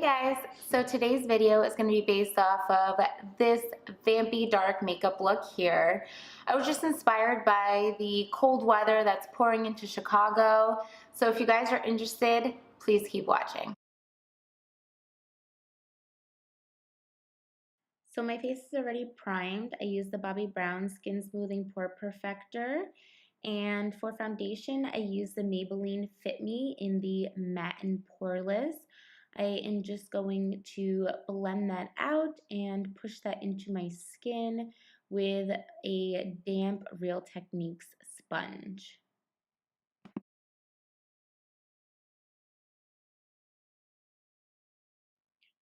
Guys, so today's video is going to be based off of this vampy dark makeup look here. I was just inspired by the cold weather that's pouring into Chicago, so if you guys are interested, please keep watching. So my face is already primed. I use the Bobbi Brown Skin Smoothing Pore Perfector. And for foundation, I use the Maybelline Fit Me in the Matte and Poreless. I am just going to blend that out and push that into my skin with a damp Real Techniques sponge.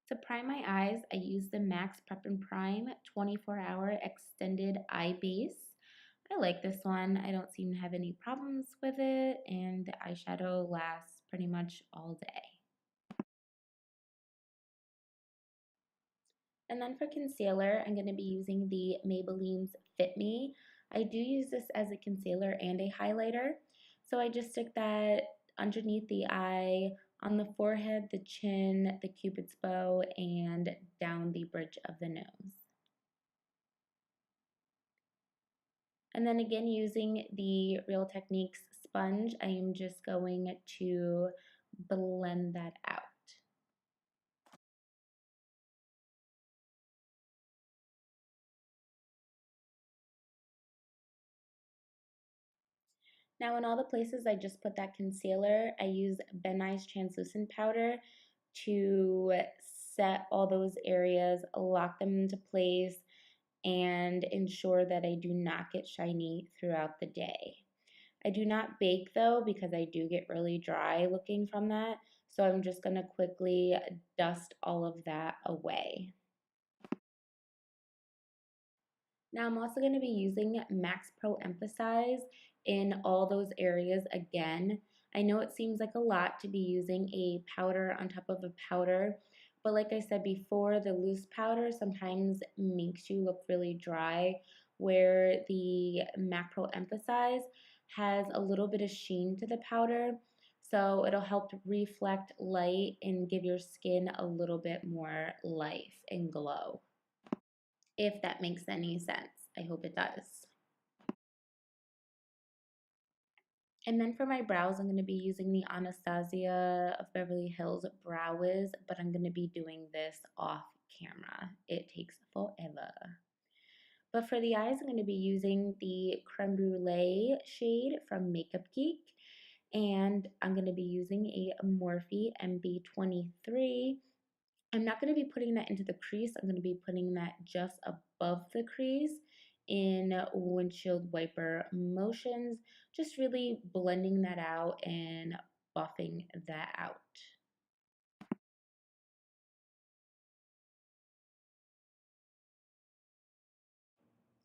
To prime my eyes, I use the Max Prep and Prime 24-hour extended eye base. I like this one. I don't seem to have any problems with it, and the eyeshadow lasts pretty much all day. And then for concealer, I'm going to be using the Maybelline's Fit Me. I do use this as a concealer and a highlighter. So I just stick that underneath the eye, on the forehead, the chin, the cupid's bow, and down the bridge of the nose. And then again, using the Real Techniques sponge, I am just going to blend that out. Now in all the places I just put that concealer, I use Ben Nye's translucent powder to set all those areas, lock them into place, and ensure that I do not get shiny throughout the day. I do not bake though because I do get really dry looking from that, so I'm just going to quickly dust all of that away. Now I'm also going to be using Max Pro Emphasize in all those areas again. I know it seems like a lot to be using a powder on top of a powder, but like I said before, the loose powder sometimes makes you look really dry, where the Max Pro Emphasize has a little bit of sheen to the powder, so it'll help to reflect light and give your skin a little bit more life and glow, if that makes any sense. I hope it does. And then for my brows, I'm going to be using the Anastasia of Beverly Hills Brow Wiz, but I'm going to be doing this off camera. It takes forever. But for the eyes, I'm going to be using the Creme Brulee shade from Makeup Geek. And I'm going to be using a Morphe MB23. I'm not going to be putting that into the crease. I'm going to be putting that just above the crease in windshield wiper motions, just really blending that out and buffing that out.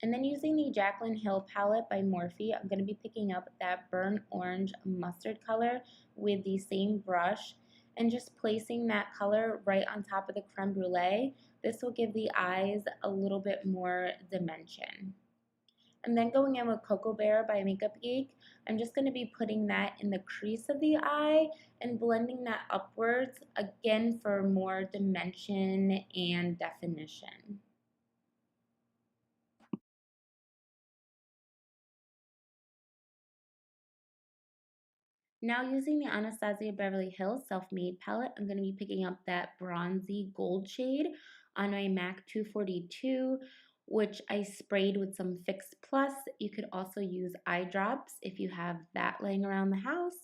And then using the Jaclyn Hill palette by Morphe, I'm going to be picking up that burnt orange mustard color with the same brush and just placing that color right on top of the creme brulee. This will give the eyes a little bit more dimension. And then going in with Cocoa Bear by Makeup Geek, I'm just going to be putting that in the crease of the eye and blending that upwards, again for more dimension and definition. Now using the Anastasia Beverly Hills Self-Made palette, I'm going to be picking up that bronzy gold shade on my MAC 242, which I sprayed with some Fix Plus. You could also use eye drops if you have that laying around the house.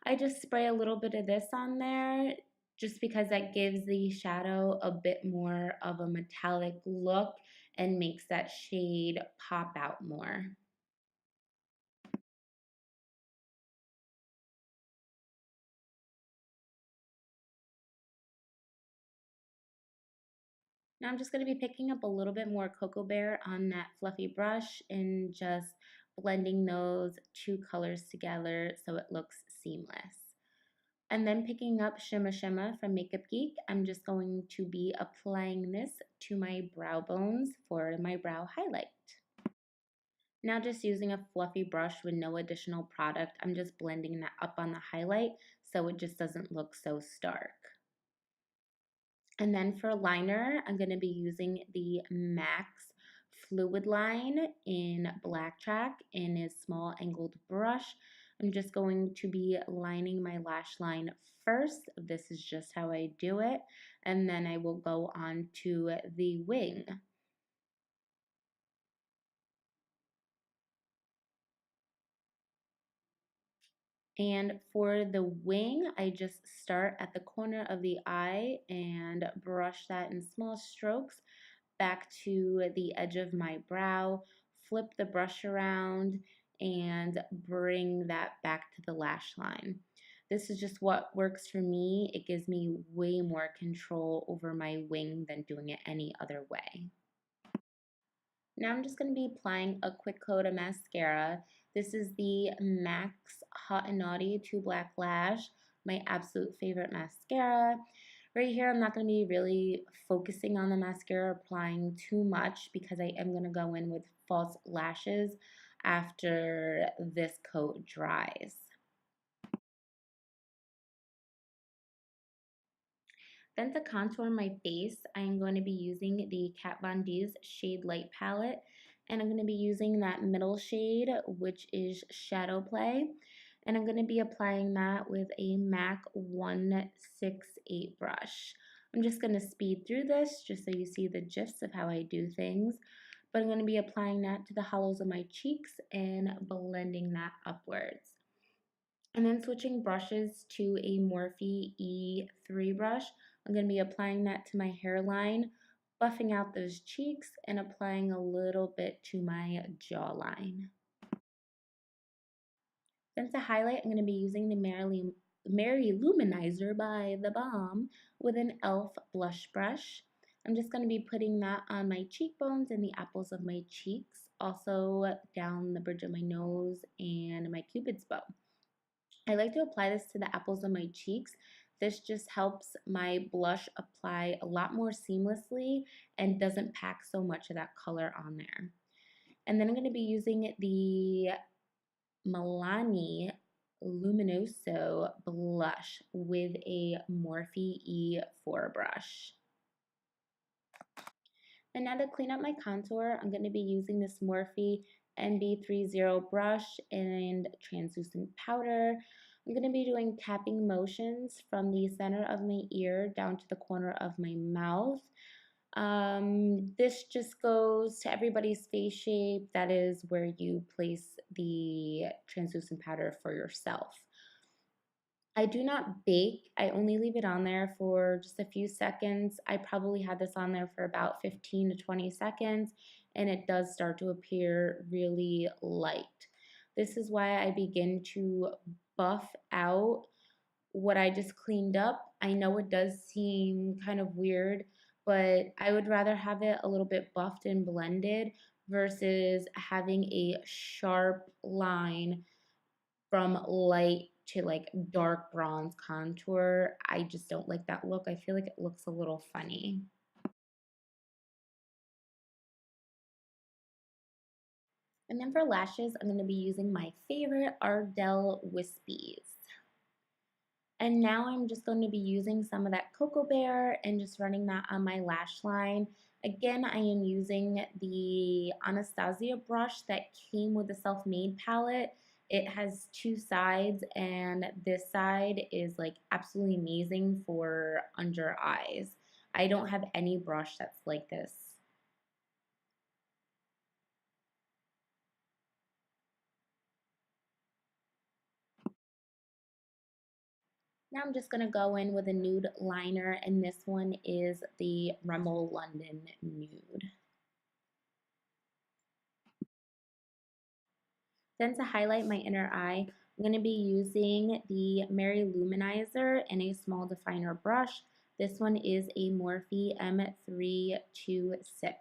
I just spray a little bit of this on there just because that gives the shadow a bit more of a metallic look and makes that shade pop out more. Now I'm just going to be picking up a little bit more Cocoa Bear on that fluffy brush and just blending those two colors together so it looks seamless. And then picking up Shimma Shimma from Makeup Geek, I'm just going to be applying this to my brow bones for my brow highlight. Now just using a fluffy brush with no additional product, I'm just blending that up on the highlight so it just doesn't look so stark. And then for liner, I'm going to be using the Max Fluid Line in Black Track in a small angled brush. I'm just going to be lining my lash line first. This is just how I do it. And then I will go on to the wing. And for the wing, I just start at the corner of the eye and brush that in small strokes back to the edge of my brow, flip the brush around, and bring that back to the lash line. This is just what works for me. It gives me way more control over my wing than doing it any other way. Now I'm just going to be applying a quick coat of mascara. This is the MAC Hot and Naughty 2 Black Lash, my absolute favorite mascara. Right here, I'm not going to be really focusing on the mascara, applying too much because I am going to go in with false lashes after this coat dries. Then to contour my face, I am going to be using the Kat Von D's Shade Light palette, and I'm going to be using that middle shade, which is Shadow Play, and I'm going to be applying that with a MAC 168 brush. I'm just going to speed through this just so you see the gist of how I do things, but I'm going to be applying that to the hollows of my cheeks and blending that upwards. And then switching brushes to a Morphe E3 brush, I'm going to be applying that to my hairline, buffing out those cheeks, and applying a little bit to my jawline. Then to highlight, I'm going to be using the Mary Luminizer by The Balm with an e.l.f. blush brush. I'm just going to be putting that on my cheekbones and the apples of my cheeks, also down the bridge of my nose and my cupid's bow. I like to apply this to the apples of my cheeks. This just helps my blush apply a lot more seamlessly and doesn't pack so much of that color on there. And then I'm going to be using the Milani Luminoso blush with a Morphe E4 brush. And now to clean up my contour, I'm going to be using this Morphe NB30 brush and translucent powder. I'm going to be doing tapping motions from the center of my ear down to the corner of my mouth. This just goes to everybody's face shape. That is where you place the translucent powder for yourself. I do not bake. I only leave it on there for just a few seconds. I probably had this on there for about 15 to 20 seconds, and it does start to appear really light. This is why I begin to buff out what I just cleaned up. I know it does seem kind of weird, but I would rather have it a little bit buffed and blended versus having a sharp line from light to like dark bronze contour. I just don't like that look. I feel like it looks a little funny. And then for lashes, I'm going to be using my favorite Ardell Wispies. And now I'm just going to be using some of that Cocoa Bear and just running that on my lash line. Again, I am using the Anastasia brush that came with the Self-Made palette. It has two sides, and this side is like absolutely amazing for under eyes. I don't have any brush that's like this. Now I'm just going to go in with a nude liner, and this one is the Rimmel London Nude. Then to highlight my inner eye, I'm going to be using the Mary Luminizer and a small definer brush. This one is a Morphe M326.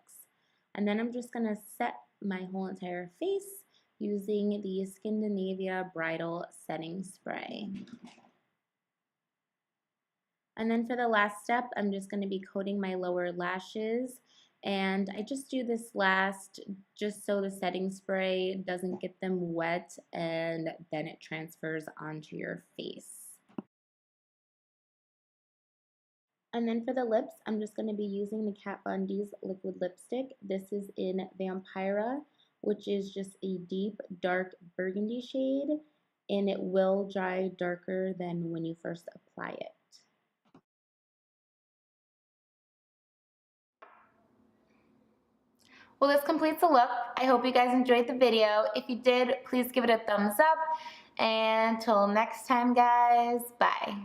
And then I'm just going to set my whole entire face using the Scandinavia Bridal Setting Spray. And then for the last step, I'm just going to be coating my lower lashes. And I just do this last just so the setting spray doesn't get them wet and then it transfers onto your face. And then for the lips, I'm just going to be using the Kat Von D's liquid lipstick. This is in Vampira, which is just a deep, dark burgundy shade, and it will dry darker than when you first apply it. Well, this completes the look. I hope you guys enjoyed the video. If you did, please give it a thumbs up. And until next time, guys, bye.